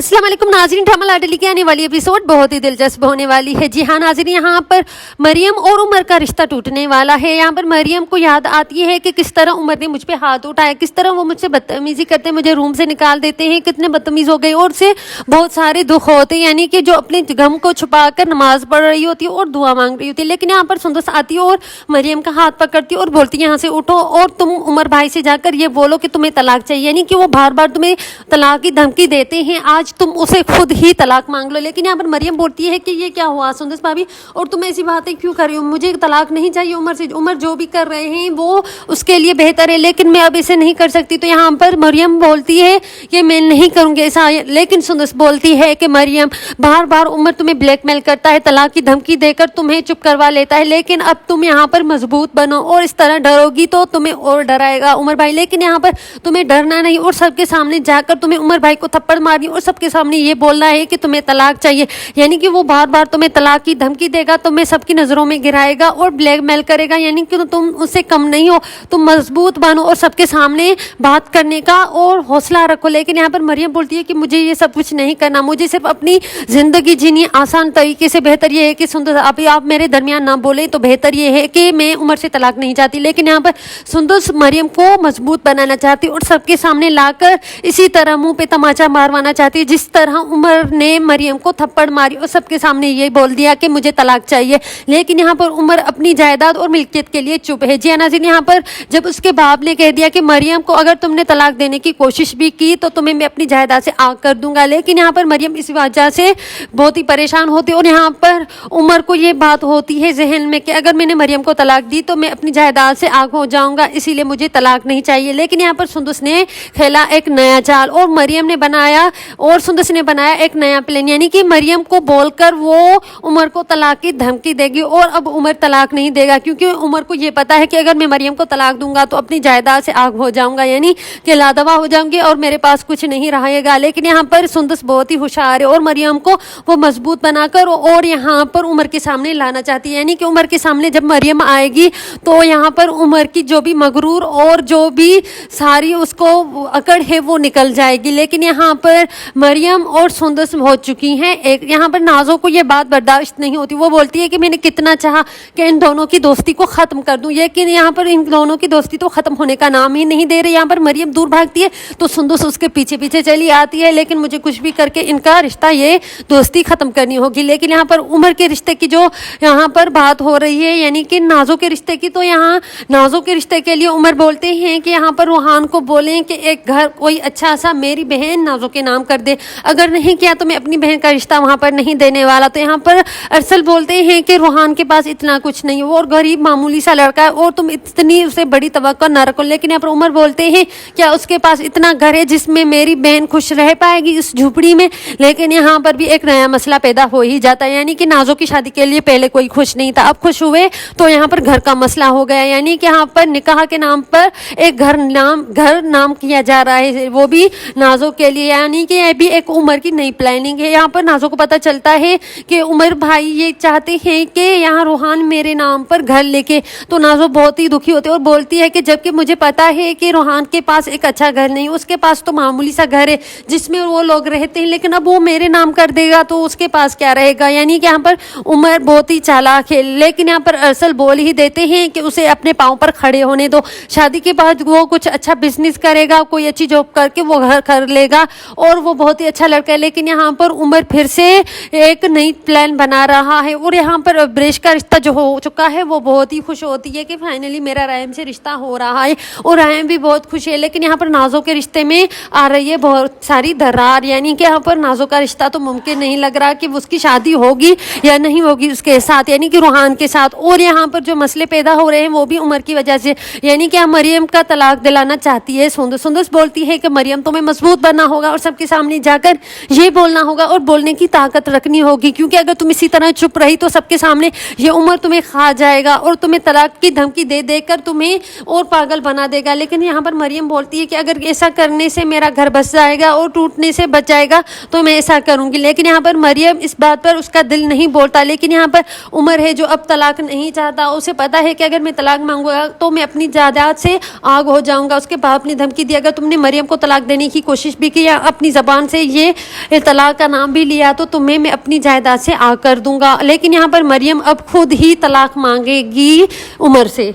अस्सलाम वालेकुम नाज़रीन, ड्रामा लाडली के आने वाली एपिसोड बहुत ही दिलचस्प होने वाली है। जी हाँ नाज़रीन, यहाँ पर मरियम और उमर का रिश्ता टूटने वाला है। यहाँ पर मरियम को याद आती है कि किस तरह उमर ने मुझ पे हाथ उठाया, किस तरह वो मुझसे बदतमीजी करते, मुझे रूम से निकाल देते हैं, कितने बदतमीज हो गए और उससे बहुत सारे दुख होते हैं। यानी कि जो अपने गम को छुपा कर नमाज पढ़ रही होती है और दुआ मांग रही होती है, लेकिन यहाँ पर सुंदस आती है और मरियम का हाथ पकड़ती है और बोलती है यहाँ से उठो और तुम उमर भाई से जाकर ये बोलो कि तुम्हें तलाक चाहिए। यानी कि वो बार बार तुम्हें तलाक की धमकी देते हैं, आज तुम उसे खुद ही तलाक मांग लो। लेकिन यहाँ पर मरियम बोलती है कि ये क्या हुआ सुंदस भाभी, और तुम ऐसी बातें क्यों कर रही हो, मुझे तलाक नहीं चाहिए उमर से, उमर जो भी कर रहे हैं वो उसके लिए बेहतर है, लेकिन मैं अब इसे नहीं कर सकती। तो यहाँ पर मरियम बोलती है कि मैं नहीं करूँगी ऐसा, लेकिन सुंदस बोलती है कि मरियम बार बार उमर तुम्हें ब्लैकमेल करता है, तलाक की धमकी देकर तुम्हें चुप करवा लेता है, लेकिन अब तुम यहाँ पर मजबूत बनो और इस तरह डरोगी तो तुम्हें और डराएगा उमर भाई। लेकिन यहाँ पर तुम्हें डरना नहीं और सबके सामने जाकर तुम्हें उमर भाई को थप्पड़ मारनी और सबके सामने ये बोलना है कि तुम्हें तलाक चाहिए। यानी कि वो बार बार तुम्हें तलाक की धमकी देगा, तुम्हें सबकी नज़रों में गिराएगा और ब्लैकमेल करेगा। यानी कि तुम उससे कम नहीं हो, तुम मजबूत बनो और सबके सामने बात करने का और हौसला रखो। लेकिन यहाँ पर मरियम बोलती है कि मुझे ये सब कुछ नहीं करना, मुझे सिर्फ अपनी ज़िंदगी जीनी आसान तरीके से, बेहतर ये है कि सुंदर अभी आप मेरे दरमियान ना बोले तो बेहतर ये है कि मैं उमर से तलाक नहीं चाहती। लेकिन यहाँ पर सुंदर मरियम को मजबूत बनाना चाहती और सबके सामने लाकर इसी तरह मुंह पे तमाचा मारवाना चाहती है जिस तरह उमर ने मरियम को थप्पड़ मारी और सबके सामने ये बोल दिया कि मुझे तलाक चाहिए। लेकिन यहाँ पर उमर अपनी जायदाद और मिल्कियत के लिए चुप है। जी नाज़रीन, यहाँ पर जब उसके बाप ने कह दिया कि मरियम को अगर तुमने तलाक देने की कोशिश भी की तो तुम्हें मैं अपनी जायदाद से आग कर दूंगा। लेकिन यहाँ पर मरियम इस वजह से बहुत ही परेशान होती और यहाँ पर उमर को ये बात होती है जहन में कि अगर मैंने मरियम को तलाक दी तो मैं अपनी जायदाद से आग हो जाऊंगा, इसीलिए मुझे तलाक नहीं चाहिए। लेकिन यहाँ पर सुंदस ने खेला एक नया चाल और मरियम ने बनाया और सुंदस ने बनाया एक नया प्लान। यानी कि मरियम को बोलकर वो उमर को तलाक की धमकी देगी और अब उमर तलाक नहीं देगा, क्योंकि उमर को ये पता है कि अगर मैं मरियम को तलाक दूंगा तो अपनी जायदाद से आग हो जाऊंगा, यानी कि लादवा हो जाऊंगी और मेरे पास कुछ नहीं रहेगा। लेकिन यहाँ पर सुंदस बहुत ही होशियार है और मरियम को वो मजबूत बनाकर और यहाँ पर उमर के सामने लाना चाहती है। यानी कि उमर के सामने जब मरियम आएगी तो यहाँ पर उमर की जो भी मगरूर और जो भी सारी उसको अकड़ है वो निकल जाएगी। लेकिन यहाँ पर मरियम और सुंदस हो चुकी हैं एक, यहाँ पर नाजो को ये बात बर्दाश्त नहीं होती। वो बोलती है कि मैंने कितना चाहा कि इन दोनों की दोस्ती को ख़त्म कर दूं, लेकिन यहाँ पर इन दोनों की दोस्ती तो ख़त्म होने का नाम ही नहीं दे रही। यहाँ पर मरियम दूर भागती है तो सुंदस उसके पीछे पीछे चली आती है, लेकिन मुझे कुछ भी करके इनका रिश्ता, ये दोस्ती ख़त्म करनी होगी। लेकिन यहाँ पर उमर के रिश्ते की जो यहाँ पर बात हो रही है, यानी कि नाजो के रिश्ते की, तो यहाँ नाजो के रिश्ते के लिए उमर बोलते हैं कि यहाँ पर रूहान को बोलें कि एक घर कोई अच्छा सा मेरी बहन नाजो के नाम कर दे, अगर नहीं किया तो मैं अपनी बहन का रिश्ता वहाँ पर नहीं देने वाला। तो यहाँ पर अरसल बोलते हैं कि रूहान के पास इतना कुछ नहीं, वो और गरीब मामूली सा लड़का है और तुम इतनी उसे बड़ी तवक्को न रखो। लेकिन यहाँ पर उमर बोलते हैं क्या उसके पास इतना घर है जिसमें मेरी बहन खुश रह पाएगी इस झुपड़ी में। लेकिन यहाँ पर भी एक नया मसला पैदा हो ही जाता है, यानी कि नाजो की शादी के लिए पहले कोई खुश नहीं था, अब खुश हुए तो यहाँ पर घर का मसला हो गया। यानी कि यहाँ पर निकाह के नाम पर एक घर नाम किया जा रहा है, वो भी नाजो के लिए। यानी कि यह भी एक उमर की नई प्लानिंग है। यहाँ पर नाजो को पता चलता है कि उमर भाई ये चाहते हैं कि यहाँ रूहान मेरे नाम पर घर लेके, तो नाजो बहुत ही दुखी होती है और बोलती है कि जबकि मुझे पता है कि रूहान के पास एक अच्छा घर नहीं, उसके पास तो मामूली सा घर है जिसमें वो लोग रहते हैं, लेकिन अब वो मेरे नाम कर देगा तो उसके पास क्या रहेगा। यानी कि यहाँ पर उमर बहुत ही चालाक है। लेकिन यहाँ पर अरसल बोल ही देते हैं कि उसे अपने पाँव पर खड़े होने दो, शादी के बाद वो कुछ अच्छा बिजनेस करेगा, कोई अच्छी जॉब करके वो घर कर लेगा और वो बहुत ही अच्छा लड़का है। लेकिन यहाँ पर उमर फिर से एक नई प्लान बना रहा है और यहाँ पर ब्रेश का रिश्ता जो हो चुका है वो बहुत ही खुश होती है कि फाइनली मेरा रायम से रिश्ता हो रहा है और रायम भी बहुत खुश है। लेकिन यहाँ पर नाजो के रिश्ते में आ रही है बहुत सारी दरार, यानी कि यहाँ पर नाजो का रिश्ता तो मुमकिन नहीं लग रहा कि उसकी शादी होगी या नहीं होगी उसके साथ, यानी कि रूहान के साथ। और यहाँ पर जो मसले पैदा हो रहे हैं वो भी उमर की वजह से, यानी कि मरियम का तलाक दिलाना चाहती है सुंदस बोलती है कि मरियम तुम्हें मजबूत बनना होगा और सबके सामने जाकर ये बोलना होगा और बोलने की ताकत रखनी होगी, क्योंकि अगर तुम इसी तरह चुप रही तो सबके सामने ये उमर तुम्हें खा जाएगा और तुम्हें तलाक की धमकी दे देकर तुम्हें और पागल बना देगा। लेकिन यहाँ पर मरियम बोलती है कि अगर ऐसा करने से मेरा घर बस जाएगा और टूटने से बच जाएगा तो मैं ऐसा करूँगी। लेकिन यहाँ पर मरियम इस बात पर उसका दिल नहीं बोलता। लेकिन यहाँ पर उमर है जो अब तलाक नहीं चाहता, उसे पता है कि अगर मैं तलाक मांगूंगा तो मैं अपनी जायदाद से आग हो जाऊंगा। उसके बाप ने धमकी दी अगर तुमने मरियम को तलाक देने की कोशिश भी की या अपनी ज़बान سے یہ طلاق کا نام بھی لیا تو تمہیں میں اپنی جائیداد سے آ کر دوں گا. لیکن یہاں پر مریم اب خود ہی طلاق مانگے گی عمر سے.